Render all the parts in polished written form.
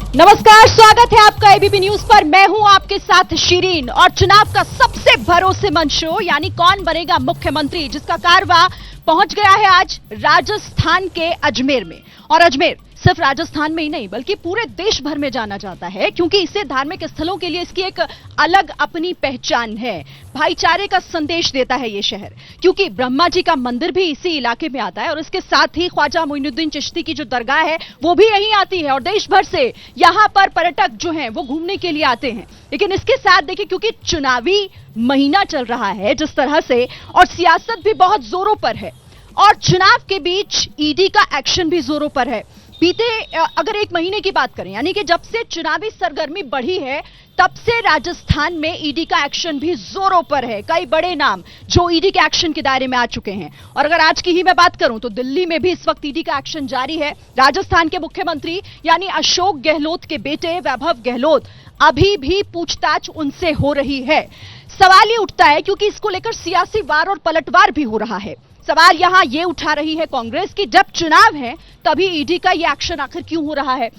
नमस्कार, स्वागत है आपका एबीपी न्यूज पर। मैं हूं आपके साथ शिरीन। और चुनाव का सबसे भरोसेमंद शो यानी कौन बनेगा मुख्यमंत्री, जिसका कारवा पहुंच गया है आज राजस्थान के अजमेर में। और अजमेर सिर्फ राजस्थान में ही नहीं बल्कि पूरे देश भर में जाना जाता है, क्योंकि इसे धार्मिक स्थलों के लिए इसकी एक अलग अपनी पहचान है। भाईचारे का संदेश देता है ये शहर, क्योंकि ब्रह्मा जी का मंदिर भी इसी इलाके में आता है और इसके साथ ही ख्वाजा मोइनुद्दीन चिश्ती की जो दरगाह है वो भी यहीं आती है। और देश भर से यहां पर पर्यटक जो हैं वो घूमने के लिए आते हैं। लेकिन इसके साथ देखिए, क्योंकि चुनावी महीना चल रहा है जिस तरह से, और सियासत भी बहुत जोरों पर है, और चुनाव के बीच ईडी का एक्शन भी जोरों पर है। बीते अगर एक महीने की बात करें, यानी कि जब से चुनावी सरगर्मी बढ़ी है तब से राजस्थान में ईडी का एक्शन भी जोरों पर है। कई बड़े नाम जो ईडी के एक्शन के दायरे में आ चुके हैं। और अगर आज की ही मैं बात करूं तो दिल्ली में भी इस वक्त ईडी का एक्शन जारी है। राजस्थान के मुख्यमंत्री यानी अशोक गहलोत के बेटे वैभव गहलोत, अभी भी पूछताछ उनसे हो रही है। सवाल ये उठता है, क्योंकि इसको लेकर सियासी वार और पलटवार भी हो रहा है। सवाल यहां यह उठा रही है कांग्रेस की, जब चुनाव है तभी ईडी का यह एक्शन आखिर क्यों हो रहा है।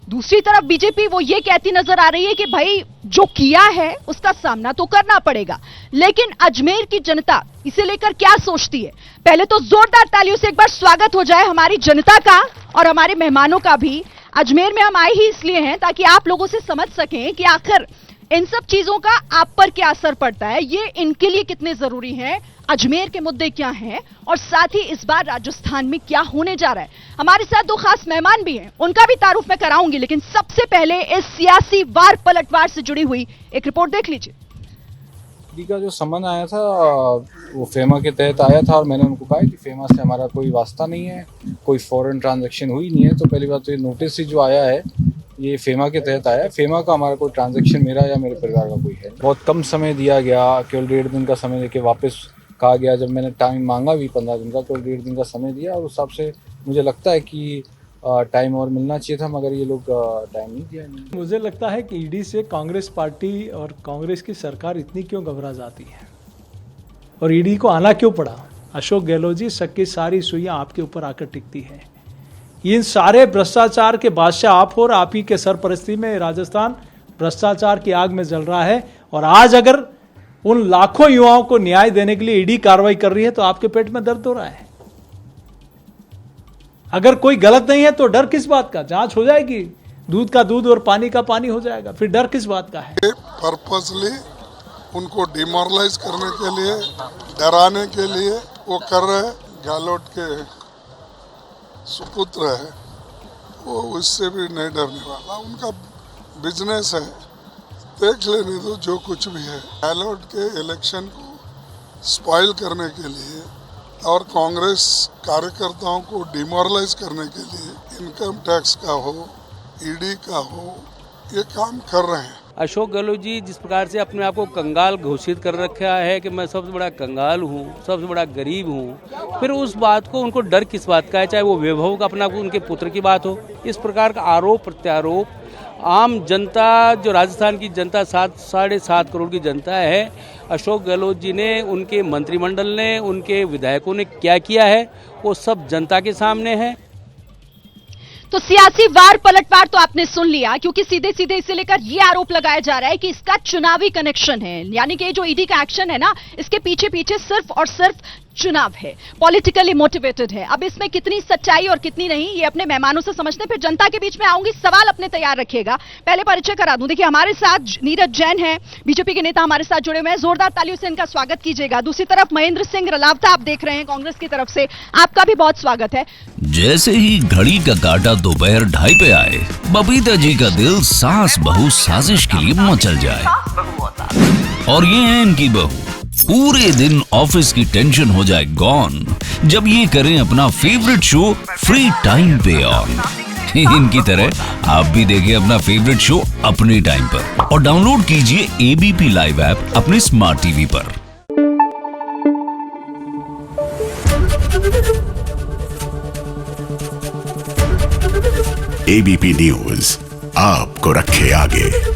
दूसरी तरफ बीजेपी वो ये कहती नजर आ रही है कि भाई जो किया है उसका सामना तो करना पड़ेगा। लेकिन अजमेर की जनता इसे लेकर क्या सोचती है, पहले तो जोरदार तालियों से एक बार स्वागत हो जाए हमारी जनता का और हमारे मेहमानों का भी। अजमेर में हम आए ही इसलिए हैं ताकि आप लोगों से समझ सकें कि आखिर इन सब चीजों का आप पर क्या असर पड़ता है, ये इनके लिए कितने जरूरी हैं, अजमेर के मुद्दे क्या हैं, और साथ ही इस बार राजस्थान में क्या होने जा रहा है। हमारे साथ दो खास मेहमान भी हैं, उनका भी तारुफ मैं कराऊंगी, लेकिन सबसे पहले इस सियासी वार पलटवार से जुड़ी हुई एक रिपोर्ट देख लीजिए। ईडी का जो समन आया था वो फेमा के तहत आया था, और मैंने उनको कहा कि फेमा से हमारा कोई वास्ता नहीं है, कोई फॉरेन ट्रांजैक्शन हुई नहीं है। तो पहली बात तो ये नोटिस ही जो आया है ये फेमा के तहत आया है। फेमा का हमारा कोई ट्रांजैक्शन मेरा या मेरे परिवार का कोई है। बहुत कम समय दिया गया, केवल 1.5 दिन का समय देके वापस कहा गया। जब मैंने टाइम मांगा भी 15 दिन का, केवल 1.5 दिन का समय दिया, और उस हिसाब से मुझे लगता है कि टाइम और मिलना चाहिए था, मगर ये लोग टाइम नहीं दिया। मुझे लगता है कि ईडी से कांग्रेस पार्टी और कांग्रेस की सरकार इतनी क्यों घबरा जाती है और ईडी को आना क्यों पड़ा। अशोक गहलोत जी, सबकी सारी सुइयां आपके ऊपर आकर टिकती है। इन सारे भ्रष्टाचार के बादशाह आप हो, और आप ही के सरपरस्ती में राजस्थान भ्रष्टाचार की आग में जल रहा है। और आज अगर उन लाखों युवाओं को न्याय देने के लिए ईडी कार्रवाई कर रही है तो आपके पेट में दर्द हो रहा है। अगर कोई गलत नहीं है तो डर किस बात का, जांच हो जाएगी, दूध का दूध और पानी का पानी हो जाएगा, फिर डर किस बात का है। पर्पसली उनको डिमोरलाइज करने के लिए, डराने के लिए वो कर रहे हैं। गहलोत के सुपुत्र है वो, उससे भी नहीं डरने वाला, उनका बिजनेस है, देख लेने दो जो कुछ भी है। गहलोत के इलेक्शन को स्पॉइल करने के लिए और कांग्रेस कार्यकर्ताओं को डिमोरलाइज करने के लिए इनकम टैक्स का हो, ईडी का हो, ये काम कर रहे हैं। अशोक गहलोत जी जिस प्रकार से अपने आप को कंगाल घोषित कर रखा है कि मैं सबसे बड़ा कंगाल हूँ, सबसे बड़ा गरीब हूँ, फिर उस बात को उनको डर किस बात का है, चाहे वो वैभव का अपना उनके पुत्र की बात हो। इस प्रकार का आरोप प्रत्यारोप आम जनता, जो राजस्थान की जनता 7.5 करोड़ की जनता है, अशोक गहलोत जी ने, उनके मंत्रिमंडल ने, उनके विधायकों ने क्या किया है वो सब जनता के सामने है। तो सियासी वार पलटवार तो आपने सुन लिया, क्योंकि सीधे सीधे इसे लेकर यह आरोप लगाया जा रहा है कि इसका चुनावी कनेक्शन है। यानी कि जो ईडी का एक्शन है ना, इसके पीछे पीछे सिर्फ और सिर्फ चुनाव है, पॉलिटिकली मोटिवेटेड है। अब इसमें कितनी सच्चाई और कितनी नहीं, ये अपने मेहमानों से समझते, फिर जनता के बीच में आऊंगी। सवाल अपने तैयार रखिएगा। पहले परिचय करा दूं, देखिए हमारे साथ नीरज जैन है, बीजेपी के नेता हमारे साथ जुड़े हुए हैं, जोरदार तालियों से इनका स्वागत कीजिएगा। दूसरी तरफ महेंद्र सिंह रलावता आप देख रहे हैं कांग्रेस की तरफ से, आपका भी बहुत स्वागत है। जैसे ही घड़ी का काटा दोपहर 2:30 पे आए, बबीता जी का दिल सास बहू साजिश के लिए मचल जाए। और ये है इनकी बहू, पूरे दिन ऑफिस की टेंशन हो जाए गॉन जब ये करें अपना फेवरेट शो फ्री टाइम पे ऑन। इनकी तरह आप भी देखिए अपना फेवरेट शो अपने टाइम पर, और डाउनलोड कीजिए एबीपी लाइव ऐप अपने स्मार्ट टीवी पर। एबीपी न्यूज आपको रखे आगे।